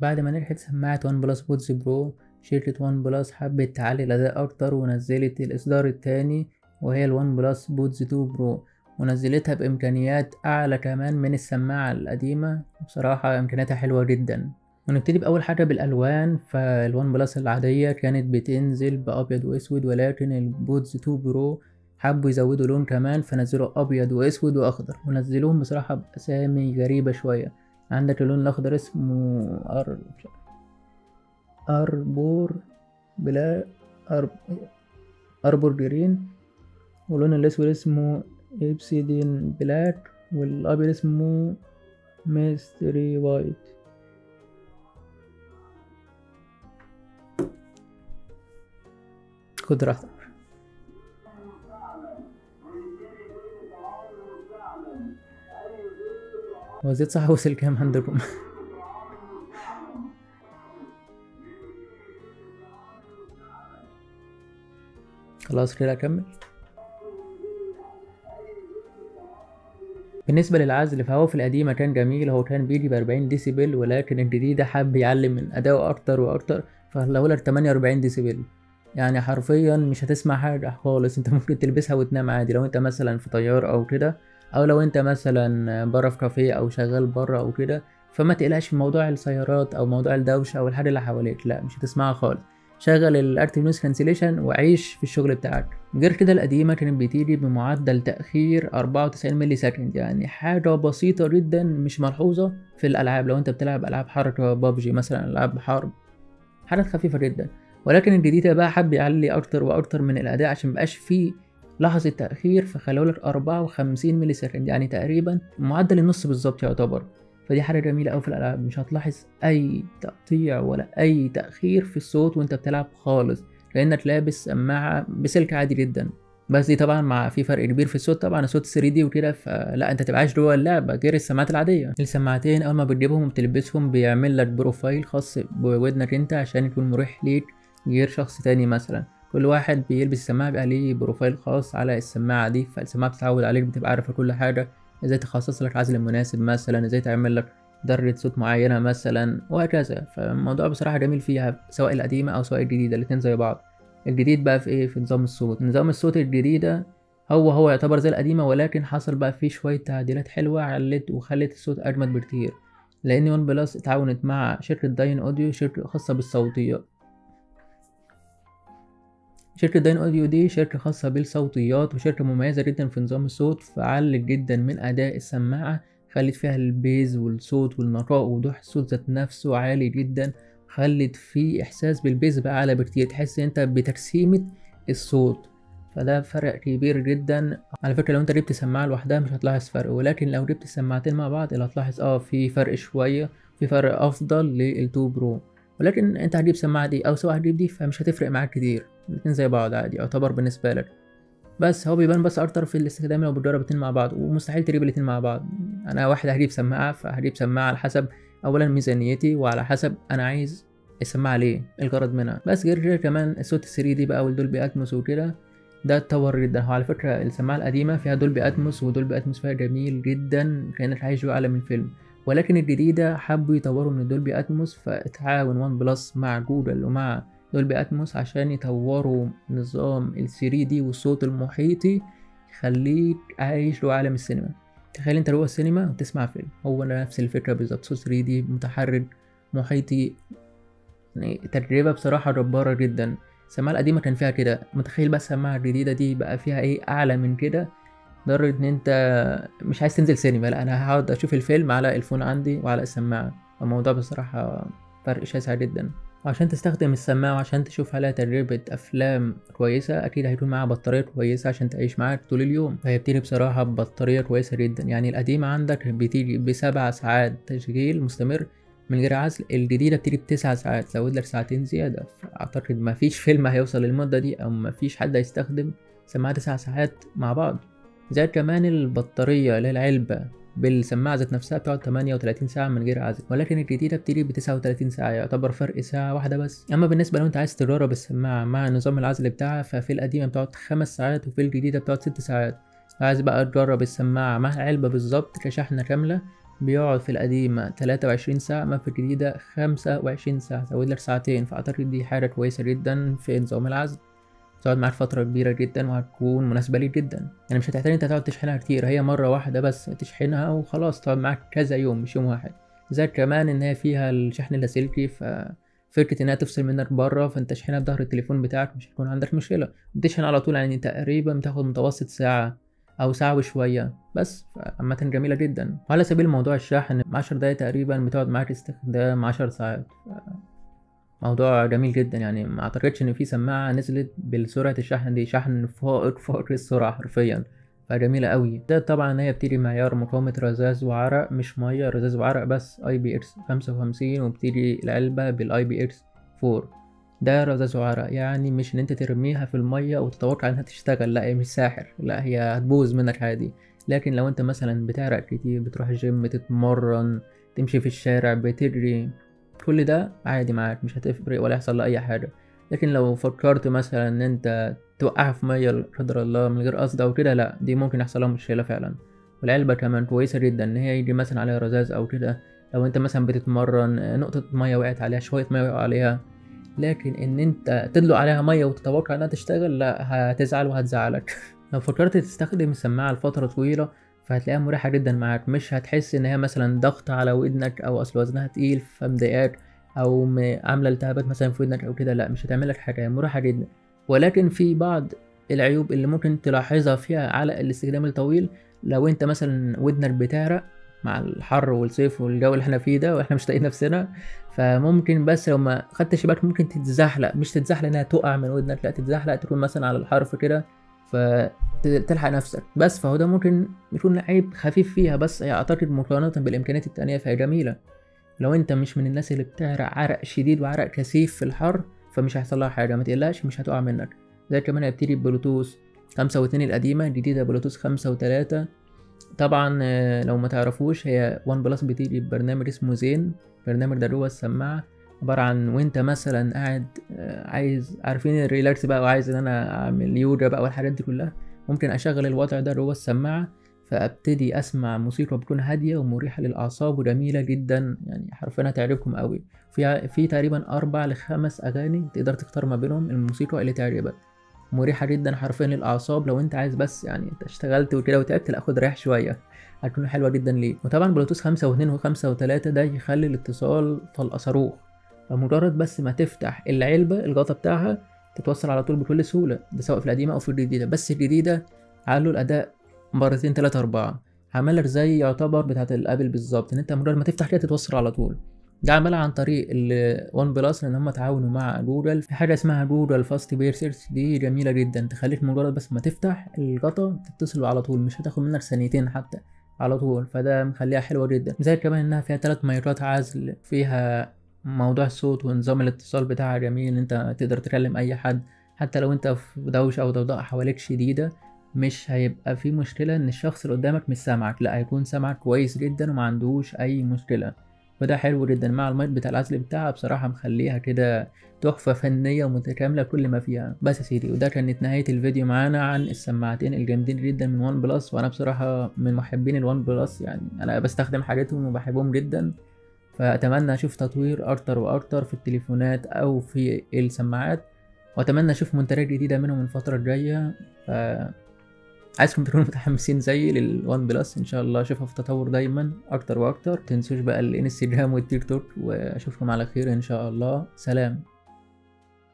بعد ما نجحت سماعة ون بلس بودز برو، شركة ون بلس حبت تعلي الأداء أكتر ونزلت الإصدار التاني، وهي الون بلس بودز 2 برو، ونزلتها بإمكانيات أعلى كمان من السماعة القديمة. بصراحة إمكانياتها حلوة جدا. ونبتدي بأول حاجة بالألوان. فالون بلس العادية كانت بتنزل بأبيض وأسود، ولكن البودز 2 برو حبوا يزودوا لون كمان، فنزلوا أبيض وأسود وأخضر، ونزلوهم بصراحة بأسامي غريبة شوية. عندك اللون الأخضر اسمه أربور بلا أرب... أربور جرين، واللون الأسود اسمه إبسيدين بلاك، والأبيض اسمه ميستري وايت. خد راحتك. هو زيت صح وصل كام عندكم؟ خلاص كده أكمل. بالنسبة للعزل فهو في القديمة كان جميل، هو كان بيجي ب40 ديسيبل، ولكن الجديدة حب يعلم من أدائه أكتر وأكتر، فخلهولك 48 ديسيبل. يعني حرفيا مش هتسمع حاجة خالص، انت ممكن تلبسها وتنام عادي لو انت مثلا في طيار أو كده، أو لو انت مثلا برا في كافيه أو شغال برا أو كده. فما تقلقش في موضوع السيارات أو موضوع الدوشة أو الحاجة اللي حواليك، لا مش هتسمعها خالص. شغل الأكتيف نويز كانسليشن وعيش في الشغل بتاعك. غير كده القديمة كانت بتيجي بمعدل تأخير 94 ملي سكند، يعني حاجة بسيطة جدا مش ملحوظة في الألعاب. لو انت بتلعب ألعاب حركة بابجي مثلا، ألعاب حرب، حاجات خفيفة جدا. ولكن الجديدة بقى حب يعلي أكتر وأكتر من الأداء عشان مبقاش فيه لحظة تأخير، فخلولك 54 ملي سكند، يعني تقريبا معدل النص بالظبط يعتبر. فدي حاجة جميلة أوي في الألعاب، مش هتلاحظ أي تقطيع ولا أي تأخير في الصوت وأنت بتلعب خالص، كأنك لابس سماعة بسلك عادي جدا. بس دي طبعا مع في فرق كبير في الصوت، طبعا الصوت 3D وكده، فلا انت تبقى عايش جوه اللعبه غير السماعات العاديه. السماعتين اول ما بتجيبهم وبتلبسهم بيعمل لك بروفايل خاص بودنك انت عشان يكون مريح ليك غير شخص تاني مثلا. كل واحد بيلبس السماعه بيبقى ليه بروفايل خاص على السماعه دي، فالسماعه بتتعود عليك، بتبقى عارفه كل حاجه، ازاي تخصص لك عزل مناسب مثلا، ازاي تعمل لك درجة صوت معينة مثلا، وهكذا. فالموضوع بصراحة جميل فيها، سواء القديمة أو سواء الجديدة، الاتنين زي بعض. الجديد بقى في ايه؟ في نظام الصوت. نظام الصوت الجديدة هو يعتبر زي القديمة، ولكن حصل بقى فيه شوية تعديلات حلوة علت وخلت الصوت أجمد بكتير. لأن ون بلس اتعاونت مع شركة داين أوديو، شركة خاصة بالصوتيات. شركة داين أوديو دي شركة خاصة بالصوتيات، وشركة مميزة جدا في نظام الصوت، فعلت جدا من أداء السماعة، خلت فيها البيز والصوت والنقاء ووضوح الصوت ذات نفسه عالي جدا، خلت فيه إحساس بالبيز بقى أعلى بكتير، تحس انت بترسيمة الصوت. فده فرق كبير جدا. على فكرة لو انت جبت سماعة لوحدها مش هتلاحظ فرق، ولكن لو جبت السماعتين مع بعض اللي هتلاحظ في فرق شوية، في فرق أفضل للتو برو. ولكن انت هتجيب سماعة دي أو سواء هتجيب دي فمش هتفرق معاك كتير، الاتنين زي بعض عادي يعتبر بالنسبة لك. بس هو بيبان بس اكتر في الاستخدام لو بتجرب الاتنين مع بعض، ومستحيل تجيب الاتنين مع بعض. انا واحد هجيب سماعة، فهجيب سماعة على حسب اولا ميزانيتي، وعلى حسب انا عايز السماعة ليه، إيه الغرض منها. بس غير كده كمان الصوت 3 دي بقى والدولبي اتموس وكده، ده اتطور جدا. هو على فكرة السماعة القديمة فيها دولبي اتموس، ودولبي اتموس فيها جميل جدا كأنك عايش جوه عالم الفيلم. ولكن الجديدة حبوا يطوروا من الدولبي اتموس، فتعاون ون بلس مع جوجل ومع دولبي اتموس عشان يطوروا نظام ال 3D والصوت المحيطي، يخليك عايش جوه عالم السينما. تخيل انت جوه السينما وتسمع فيلم، هو نفس الفكرة بالظبط، صوت 3D متحرك محيطي. يعني تجربة بصراحة جبارة جدا. السماعة القديمة كان فيها كده، متخيل بقى السماعة الجديدة دي بقى فيها ايه أعلى من كده، لدرجة ان انت مش عايز تنزل سينما، لا انا هقعد اشوف الفيلم على الفون عندي وعلى السماعة. الموضوع بصراحة فرق شاسع جدا. وعشان تستخدم السماعة وعشان تشوف عليها تجربة أفلام كويسة أكيد هيكون معاها بطارية كويسة عشان تعيش معاك طول اليوم. فهي بتيجي بصراحة ببطارية كويسة جدا. يعني القديمة عندك بتيجي ب7 ساعات تشغيل مستمر من غير عزل، الجديدة بتيجي ب9 ساعات، زود لك ساعتين زيادة. فأعتقد مفيش فيلم هيوصل للمدة دي، أو مفيش حد هيستخدم سماعة 9 ساعات مع بعض. زائد كمان البطارية اللي هي العلبة بالسماعة ذات نفسها بتقعد 38 ساعة من غير عزل، ولكن الجديدة بتيجي ب39 ساعة، يعتبر فرق ساعة واحدة بس. أما بالنسبة لو أنت عايز تجرب السماعة مع نظام العزل بتاعها، ففي القديمة بتقعد 5 ساعات وفي الجديدة بتقعد 6 ساعات. عايز بقى تجرب السماعة مع علبة بالظبط كشحنة كاملة، بيقعد في القديمة 23 ساعة، أما في الجديدة 25 ساعة، زود لك ساعتين. فأعتقد دي حاجة كويسة جدا في نظام العزل، تقعد معاك فترة كبيرة جدا وهتكون مناسبة ليك جدا. يعني مش هتحتاج انت تقعد تشحنها كتير، هي مرة واحدة بس تشحنها وخلاص، تقعد معاك كذا يوم مش يوم واحد. زائد كمان ان هي فيها الشحن اللاسلكي، ففكرة انها تفصل منك بره، فانت تشحنها بظهر التليفون بتاعك مش هيكون عندك مشكلة، بتشحن على طول. يعني تقريبا بتاخد متوسط ساعة او ساعة وشوية بس. عامة جميلة جدا. وعلى سبيل موضوع الشحن، 10 دقايق تقريبا بتقعد معاك استخدام 10 ساعات. موضوع جميل جدا. يعني ما اعتقدش ان في سماعة نزلت بالسرعة الشحن دي، شحن فائق السرعة حرفيا، فجميلة قوي. ده طبعا هي بتيجي معيار مقاومة رذاذ وعرق، مش مية، رذاذ وعرق بس، IPX55، وبتيجي العلبة بالIPX4. ده رذاذ وعرق، يعني مش ان انت ترميها في المية وتتوقع انها تشتغل، لا هي مش ساحر، لا هي هتبوظ منك عادي. لكن لو انت مثلا بتعرق كتير، بتروح الجيم، تتمرن، تمشي في الشارع، بتجري، كل ده عادي معاك، مش هتفرق ولا يحصل له اي حاجه. لكن لو فكرت مثلا ان انت توقعها في ميه لا قدر الله من غير قصد او كده، لا دي ممكن يحصل لها مشكله فعلا. والعلبه كمان كويسه جدا، ان هي يجي مثلا عليها رذاذ او كده، لو انت مثلا بتتمرن نقطه ميه وقعت عليها، شويه ميه وقعوا عليها. لكن ان انت تدلق عليها ميه وتتوقع انها تشتغل، لا هتزعل وهتزعلك. لو فكرت تستخدم السماعه لفتره طويله، فهتلاقيها مريحة جدا معاك، مش هتحس ان هي مثلا ضغط على ودنك، او اصل وزنها تقيل فمضايقاك، او عاملة التهابات مثلا في ودنك او كده، لا مش هتعمل لك حاجة، هي مريحة جدا. ولكن في بعض العيوب اللي ممكن تلاحظها فيها على الاستخدام الطويل. لو انت مثلا ودنك بتعرق مع الحر والصيف والجو اللي احنا فيه ده، واحنا مش طايقين نفسنا، فممكن بس لو ما خدتش بالك ممكن تتزحلق، مش تتزحلق انها تقع من ودنك، لا تتزحلق تكون مثلا على الحرف كده، فتلحق نفسك بس. فهو ده ممكن يكون عيب خفيف فيها، بس هي اعتقد مقارنة بالامكانيات التانية فهي جميلة. لو انت مش من الناس اللي بتعرق عرق شديد وعرق كثيف في الحر، فمش هيحصل لها حاجة، ما تقلقش مش هتقع منك. زي كمان هي بتيجي ببلوتوث 5.2 القديمة، الجديدة بلوتوث 5.3. طبعا لو ما تعرفوش، هي وان بلس بتيجي ببرنامج اسمه زين. البرنامج ده جوه السماعة، عبارة عن وانت مثلا قاعد عايز، عارفين الريلاكس بقى، وعايز ان انا اعمل يوجا بقى والحاجات دي كلها، ممكن اشغل الوضع ده جوه السماعة، فابتدي اسمع موسيقى بتكون هادية ومريحة للاعصاب وجميلة جدا. يعني حرفيا هتعجبكم قوي. في تقريبا 4 ل5 اغاني تقدر تختار ما بينهم الموسيقى اللي تعجبك، مريحة جدا حرفيا للأعصاب. لو أنت عايز بس يعني أنت اشتغلت وكده وتعبت، لا خد ريح شوية، هتكون حلوة جدا ليك. وطبعا بلوتوث 5.2 و5.3 ده يخلي الاتصال طلقة صاروخ، فمجرد بس ما تفتح العلبة الغطا بتاعها تتوصل على طول بكل سهولة، ده سواء في القديمة أو في الجديدة. بس الجديدة علوا الأداء مرتين 3 4، عملك زي يعتبر بتاعت الأبل بالظبط، إن أنت مجرد ما تفتح كده تتوصل على طول. ده عملها عن طريق الون بلس، لان هم تعاونوا مع جوجل في حاجه اسمها جوجل فاست بير سيرش، دي جميله جدا، تخليك مجرد بس ما تفتح الغطا تتصل على طول، مش هتاخد منك ثانيتين حتى، على طول. فده مخليها حلوه جدا. زي كمان انها فيها 3 مايكات عزل، فيها موضوع الصوت ونظام الاتصال بتاعها جميل، ان انت تقدر تكلم اي حد حتى لو انت في دوشه او ضوضاء حواليك شديده، مش هيبقى في مشكله ان الشخص اللي قدامك مش سامعك، لا هيكون سامعك كويس جدا وما عندوش اي مشكله. وده حلو جدا مع المايك بتاع العزل بتاعها، بصراحة مخليها كده تحفة فنية ومتكاملة كل ما فيها. بس يا سيدي، وده كانت نهاية الفيديو معانا عن السماعتين الجامدين جدا من وان بلس. وانا بصراحة من محبين الوان بلس، يعني انا بستخدم حاجاتهم وبحبهم جدا، فاتمنى اشوف تطوير اكتر واكتر في التليفونات او في السماعات، واتمنى اشوف منتجات جديدة منهم الفترة الجاية. عايزكم تكونوا متحمسين زي للوان بلس، ان شاء الله اشوفها في تطور دايما اكتر واكتر. متنسوش بقى الانستجرام والتيك توك، واشوفكم على خير ان شاء الله. سلام.